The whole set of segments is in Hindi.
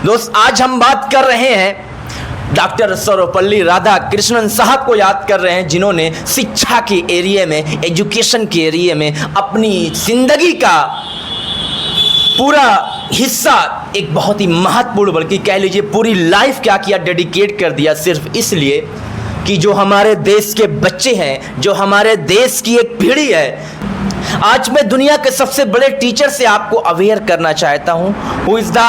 दोस्त आज हम बात कर रहे हैं डॉक्टर सर्वपल्ली राधाकृष्णन साहब को याद कर रहे हैं, जिन्होंने शिक्षा के एरिया में, एजुकेशन के एरिया में अपनी जिंदगी का पूरा हिस्सा, एक बहुत ही महत्वपूर्ण, बल्कि कह लीजिए पूरी लाइफ क्या किया, डेडिकेट कर दिया, सिर्फ इसलिए कि जो हमारे देश के बच्चे हैं, जो हमारे देश की एक पीढ़ी है। आज मैं दुनिया के सबसे बड़े टीचर से आपको अवेयर करना चाहता हूं, who is the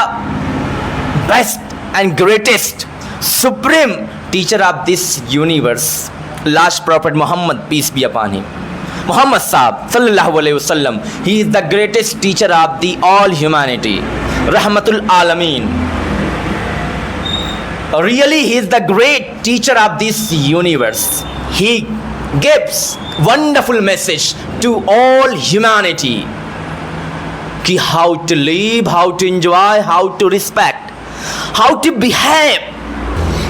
best and greatest supreme teacher of this universe, last prophet Muhammad, peace be upon him, Muhammad Saab sallallahu alaihi wasallam. He is the greatest teacher of the all humanity, Rahmatul Alameen. Really, he is the great teacher of this universe. He gives wonderful message to all humanity कि how to live, how to enjoy, how to respect, how to behave.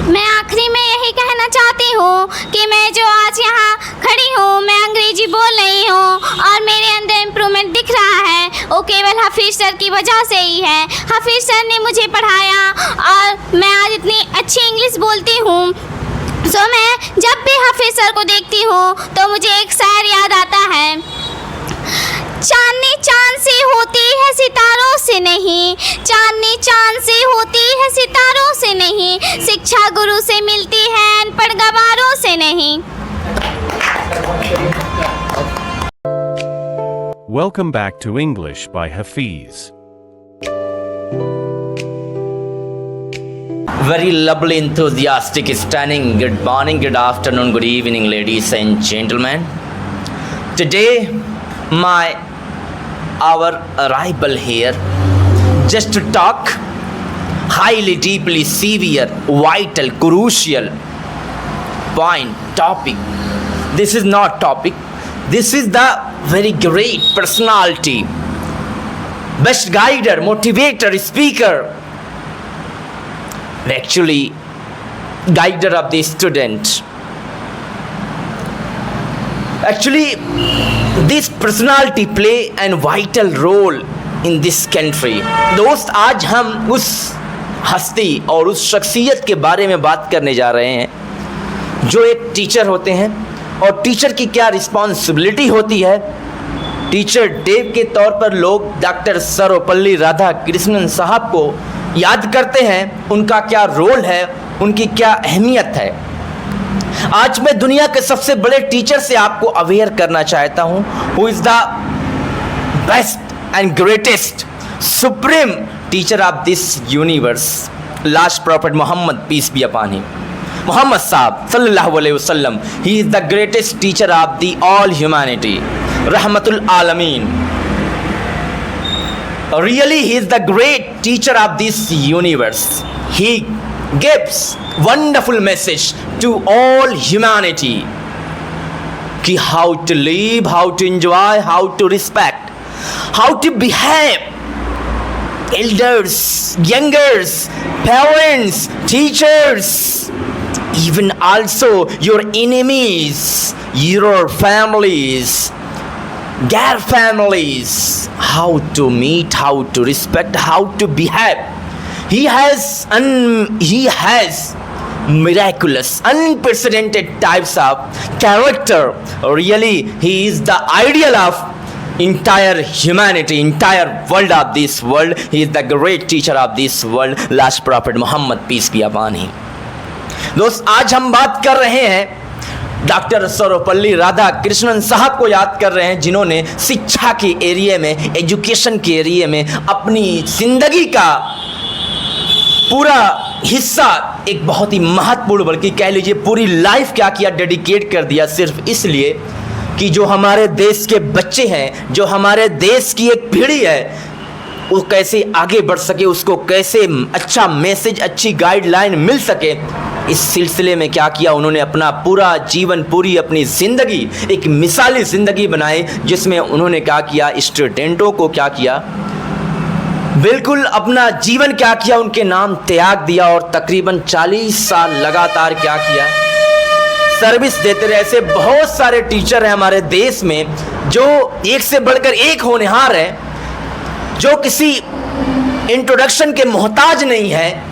मैं आखिरी में यही कहना चाहती हूँ कि मैं जो आज यहाँ खड़ी हूँ, मैं अंग्रेजी बोल रही हूँ और मेरे अंदर इम्प्रूवमेंट दिख रहा है, वो केवल हफीज़ सर की वजह से ही है। हफीज़ सर ने मुझे पढ़ाया और मैं आज इतनी अच्छी इंग्लिश बोलती हूँ। सो मैं जब भी हफीज़ सर को देखती हूँ तो मुझे एक शायर याद आता है, चांदनी चांद से होती है सितारों से नहीं, चांदनी चांद से होती है सितारों से नहीं, शिक्षा गुरु से मिलती है अनपढ़ गवारों से नहीं। Welcome back to English by Hafiz. Very lovely, enthusiastic, stunning. Good morning, good afternoon, good evening, ladies and gentlemen. Today, our arrival here just to talk highly, deeply, severe, vital, crucial point, topic. This is not topic. This is the very great personality, best guider, motivator, speaker, actually guider of the student. Actually, this personality play an vital role in this country. दोस्त आज हम उस हस्ती और उस शख्सियत के बारे में बात करने जा रहे हैं जो एक टीचर होते हैं, और टीचर की क्या रिस्पॉन्सिबिलिटी होती है। टीचर डे के तौर पर लोग डॉक्टर सर्वपल्ली राधाकृष्णन साहब को याद करते हैं, उनका क्या रोल है, उनकी क्या अहमियत है। आज मैं दुनिया के सबसे बड़े टीचर से आपको अवेयर करना चाहता हूं, who is the best and greatest supreme teacher of this universe, last prophet Muhammad, peace be upon him, Muhammad Saab sallallahu alaihi wasallam. He is the greatest teacher of the all humanity, Rahmatul Alameen. Really, he is the great teacher of this universe. He gives wonderful message to all humanity कि how to live, how to enjoy, how to respect, how to behave. Elders, youngers, parents, teachers, even also your enemies, your families, their families, how to meet, how to respect, how to behave. He has miraculous, unprecedented types of character. Really, he is the ideal of entire humanity, entire world of this world. He is the great teacher of this world, last prophet Muhammad, peace be upon him. दोस्त आज हम बात कर रहे हैं डॉक्टर सर्वपल्ली राधाकृष्णन साहब को याद कर रहे हैं, जिन्होंने शिक्षा के एरिया में, एजुकेशन के एरिया में अपनी जिंदगी का पूरा हिस्सा, एक बहुत ही महत्वपूर्ण, बल्कि कह लीजिए पूरी लाइफ क्या किया, डेडिकेट कर दिया, सिर्फ इसलिए कि जो हमारे देश के बच्चे हैं, जो हमारे देश की एक पीढ़ी है, वो कैसे आगे बढ़ सके, उसको कैसे अच्छा मैसेज, अच्छी गाइडलाइन मिल सके। इस सिलसिले में क्या किया उन्होंने, अपना पूरा जीवन, पूरी अपनी ज़िंदगी एक मिसाली ज़िंदगी बनाई, जिसमें उन्होंने क्या किया, स्टूडेंटों को क्या किया, बिल्कुल अपना जीवन क्या किया, उनके नाम त्याग दिया, और तकरीबन 40 साल लगातार क्या किया, सर्विस देते रहे। ऐसे बहुत सारे टीचर हैं हमारे देश में जो एक से बढ़कर एक होनहार हैं, जो किसी इंट्रोडक्शन के मोहताज नहीं है।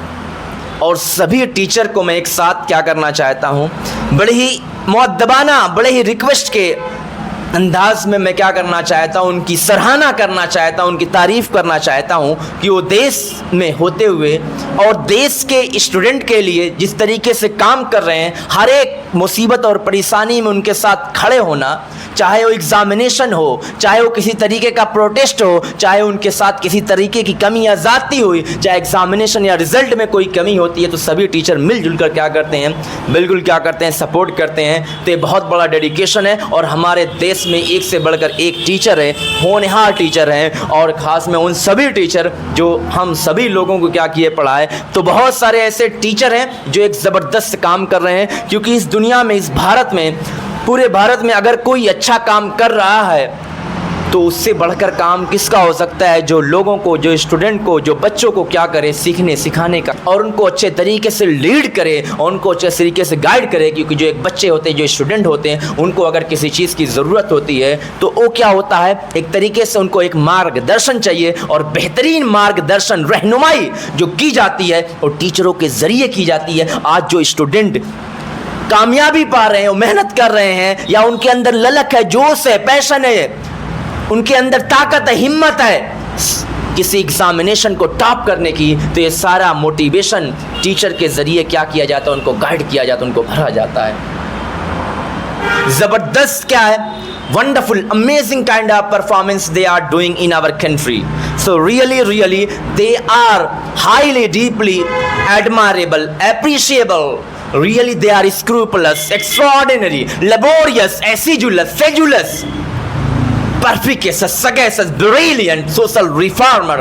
और सभी टीचर को मैं एक साथ क्या करना चाहता हूँ, बड़े ही मुअद्दबाना, बड़े ही रिक्वेस्ट के अंदाज में मैं क्या करना चाहता हूँ, उनकी सराहना करना चाहता हूँ, उनकी तारीफ़ करना चाहता हूँ कि वो देश में होते हुए और देश के स्टूडेंट के लिए जिस तरीके से काम कर रहे हैं, हर एक मुसीबत और परेशानी में उनके साथ खड़े होना, चाहे वो एग्जामिनेशन हो, चाहे वो किसी तरीके का प्रोटेस्ट हो, चाहे उनके साथ किसी तरीके की कमी या ज़ाती हुई, चाहे एग्जामिनेशन या रिजल्ट में कोई कमी होती है, तो सभी टीचर मिलजुल कर क्या करते हैं, बिल्कुल क्या करते हैं, सपोर्ट करते हैं। तो ये बहुत बड़ा डेडिकेशन है और हमारे देश में एक से बढ़कर एक टीचर है, होनहार टीचर हैं। और ख़ास में उन सभी टीचर जो हम सभी लोगों को क्या किए, पढ़ाए। तो बहुत सारे ऐसे टीचर हैं जो एक ज़बरदस्त काम कर रहे हैं, क्योंकि इस दुनिया में, इस भारत में, पूरे भारत में अगर कोई अच्छा काम कर रहा है तो उससे बढ़कर काम किसका हो सकता है, जो लोगों को, जो स्टूडेंट को, जो बच्चों को क्या करे, सीखने सिखाने का, और उनको अच्छे तरीके से लीड करे और उनको अच्छे तरीके से गाइड करे। क्योंकि जो एक बच्चे होते हैं, जो स्टूडेंट होते हैं, उनको अगर किसी चीज़ की ज़रूरत होती है तो वो क्या होता है, एक तरीके से उनको एक मार्गदर्शन चाहिए। और बेहतरीन मार्गदर्शन, रहनुमाई जो की जाती है वो टीचरों के ज़रिए की जाती है। आज जो स्टूडेंट कामयाबी पा रहे हैं, मेहनत कर रहे हैं, या उनके अंदर ललक है, जोश है, पैशन है, उनके अंदर ताकत है, हिम्मत है किसी एग्जामिनेशन को टॉप करने की, तो ये सारा मोटिवेशन टीचर के जरिए क्या किया जाता है, उनको गाइड किया जाता है, उनको भरा जाता है। जबरदस्त क्या है, wonderful, amazing kind of performance they are doing in our country. So really they are highly, deeply admirable, appreciable. Really they are scrupulous, extraordinary, laborious, assiduous, sedulous, perspicacious, sagacious, brilliant social reformer.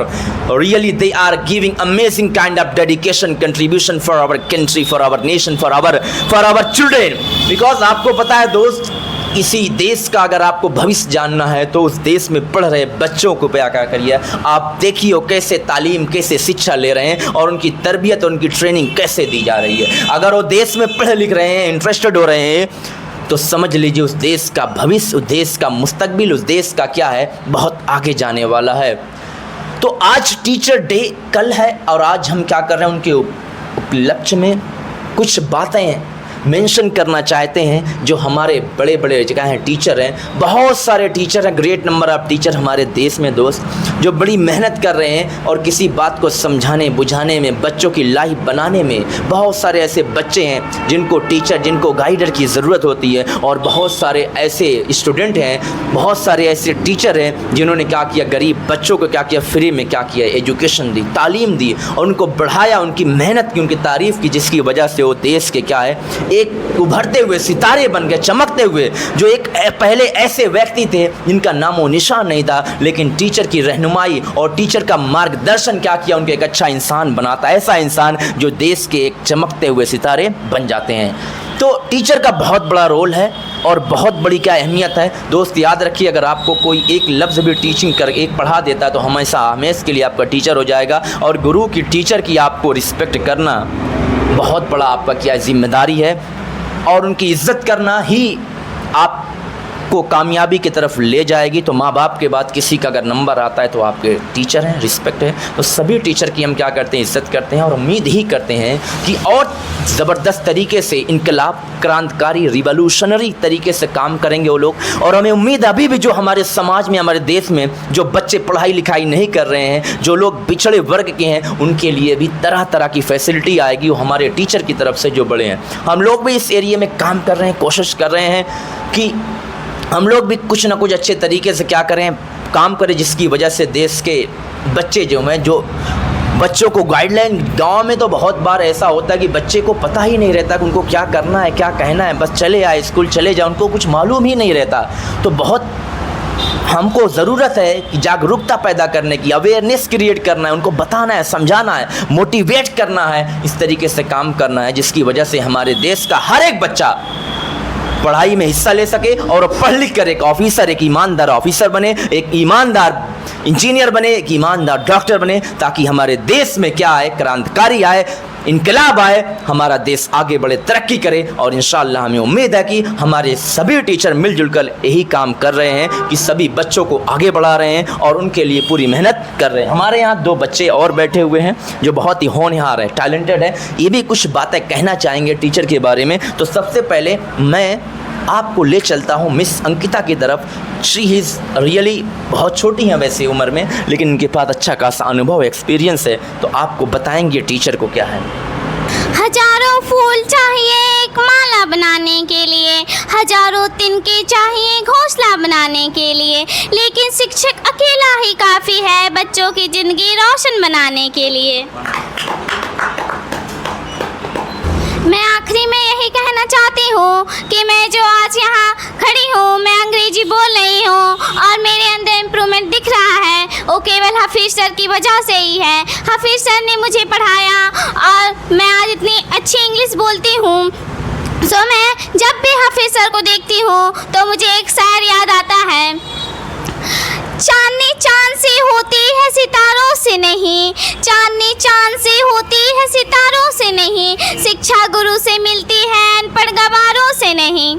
Really they are giving amazing kind of dedication, contribution for our country, for our nation, for our children. Because आपको पता है दोस्त, इसी देश का अगर आपको भविष्य जानना है तो उस देश में पढ़ रहे बच्चों को क्या करिए, आप देखिए कैसे तालीम, कैसे शिक्षा ले रहे हैं और उनकी तरबियत, उनकी ट्रेनिंग कैसे दी जा रही है। अगर वो देश में पढ़ लिख रहे हैं, इंटरेस्टेड हो रहे हैं, तो समझ लीजिए उस देश का भविष्य, उस देश का मुस्तकबिल, उस देश का क्या है, बहुत आगे जाने वाला है। तो आज टीचर डे कल है और आज हम क्या कर रहे हैं, उनके उपलक्ष्य में कुछ बातें मेंशन करना चाहते हैं। जो हमारे बड़े बड़े जगह हैं टीचर हैं, बहुत सारे टीचर हैं, ग्रेट नंबर ऑफ टीचर हमारे देश में दोस्त, जो बड़ी मेहनत कर रहे हैं और किसी बात को समझाने बुझाने में, बच्चों की लाइफ बनाने में। बहुत सारे ऐसे बच्चे हैं जिनको टीचर, जिनको गाइडर की ज़रूरत होती है, और बहुत सारे ऐसे स्टूडेंट हैं, बहुत सारे ऐसे टीचर हैं जिन्होंने क्या किया, गरीब बच्चों को क्या किया, फ्री में क्या किया, एजुकेशन दी, तालीम दी और उनको बढ़ाया, उनकी मेहनत की, उनकी तारीफ़ की, जिसकी वजह से वो देश के क्या है, एक उभरते हुए सितारे बन गए, चमकते हुए। जो एक पहले ऐसे व्यक्ति थे जिनका नामो निशान नहीं था, लेकिन टीचर की रहनुमाई और टीचर का मार्गदर्शन क्या किया, उनको एक अच्छा इंसान बनाता, ऐसा इंसान जो देश के एक चमकते हुए सितारे बन जाते हैं। तो टीचर का बहुत बड़ा रोल है और बहुत बड़ी क्या अहमियत है दोस्त। याद रखिए, अगर आपको कोई एक लफ्ज़ भी टीचिंग कर एक पढ़ा देता है तो हमेशा के लिए आपका टीचर हो जाएगा। और गुरु की, टीचर की आपको रिस्पेक्ट करना बहुत बड़ा आपका क्या जिम्मेदारी है, और उनकी इज्जत करना ही आपको कामयाबी की तरफ ले जाएगी। तो माँ बाप के बाद किसी का अगर नंबर आता है तो आपके टीचर हैं, रिस्पेक्ट है। तो सभी टीचर की हम क्या करते हैं, इज्जत करते हैं और उम्मीद ही करते हैं कि और ज़बरदस्त तरीके से इनकलाब, क्रांतिकारी, रिवोल्यूशनरी तरीके से काम करेंगे वो लोग। और हमें उम्मीद अभी भी जो हमारे समाज में, हमारे देश में जो बच्चे पढ़ाई लिखाई नहीं कर रहे हैं, जो लोग पिछड़े वर्ग के हैं, उनके लिए भी तरह तरह की फैसिलिटी आएगी वो हमारे टीचर की तरफ से जो बड़े हैं। हम लोग भी इस एरिया में काम कर रहे हैं, कोशिश कर रहे हैं कि हम लोग भी कुछ ना कुछ अच्छे तरीके से क्या करें, काम करें, जिसकी वजह से देश के बच्चे जो हैं, जो बच्चों को गाइडलाइन, गांव में तो बहुत बार ऐसा होता है कि बच्चे को पता ही नहीं रहता कि उनको क्या करना है, क्या कहना है, बस चले आए, स्कूल चले जाए, उनको कुछ मालूम ही नहीं रहता। तो बहुत हमको ज़रूरत है कि जागरूकता पैदा करने की, अवेयरनेस क्रिएट करना है, उनको बताना है, समझाना है, मोटिवेट करना है, इस तरीके से काम करना है जिसकी वजह से हमारे देश का हर एक बच्चा पढ़ाई में हिस्सा ले सके और पढ़ लिख कर एक ऑफिसर, एक ईमानदार ऑफिसर बने, एक ईमानदार इंजीनियर बने, एक ईमानदार डॉक्टर बने, ताकि हमारे देश में क्या आए, क्रांतिकारी आए, इनकलाब आए, हमारा देश आगे बढ़े, तरक्की करे। और इंशाअल्लाह हमें उम्मीद है कि हमारे सभी टीचर मिलजुल कर यही काम कर रहे हैं कि सभी बच्चों को आगे बढ़ा रहे हैं और उनके लिए पूरी मेहनत कर रहे हैं। हमारे यहाँ 2 बच्चे और बैठे हुए हैं जो बहुत ही होनहार है, टैलेंटेड है, ये भी कुछ बातें कहना चाहेंगे टीचर के बारे में। तो सबसे पहले मैं आपको ले चलता हूँ मिस अंकिता की तरफ। शी इज़ रियली बहुत छोटी हैं वैसे उम्र में, लेकिन इनके पास अच्छा खासा अनुभव, एक्सपीरियंस है, तो आपको बताएंगे टीचर को क्या है। हजारों फूल चाहिए एक माला बनाने के लिए, हजारों तिनके चाहिए घोंसला बनाने के लिए, लेकिन शिक्षक अकेला ही काफ़ी है बच्चों की ज़िंदगी रोशन बनाने के लिए। मैं आखिरी में यही कहना चाहती हूँ कि मैं जो आज यहाँ खड़ी हूँ, मैं अंग्रेजी बोल रही हूँ और मेरे अंदर इम्प्रूवमेंट दिख रहा है, वो केवल हफीज़ सर की वजह से ही है। हफीज़ सर ने मुझे पढ़ाया और मैं आज इतनी अच्छी इंग्लिश बोलती हूँ। सो मैं जब भी हफीज़ सर को देखती हूँ तो मुझे एक शायर याद आता है, चांदनी चांद से होती है सितारों से नहीं, चांदनी चांद से होती है सितारों से नहीं, शिक्षा गुरु से मिलती है अनपढ़ गवारों से नहीं।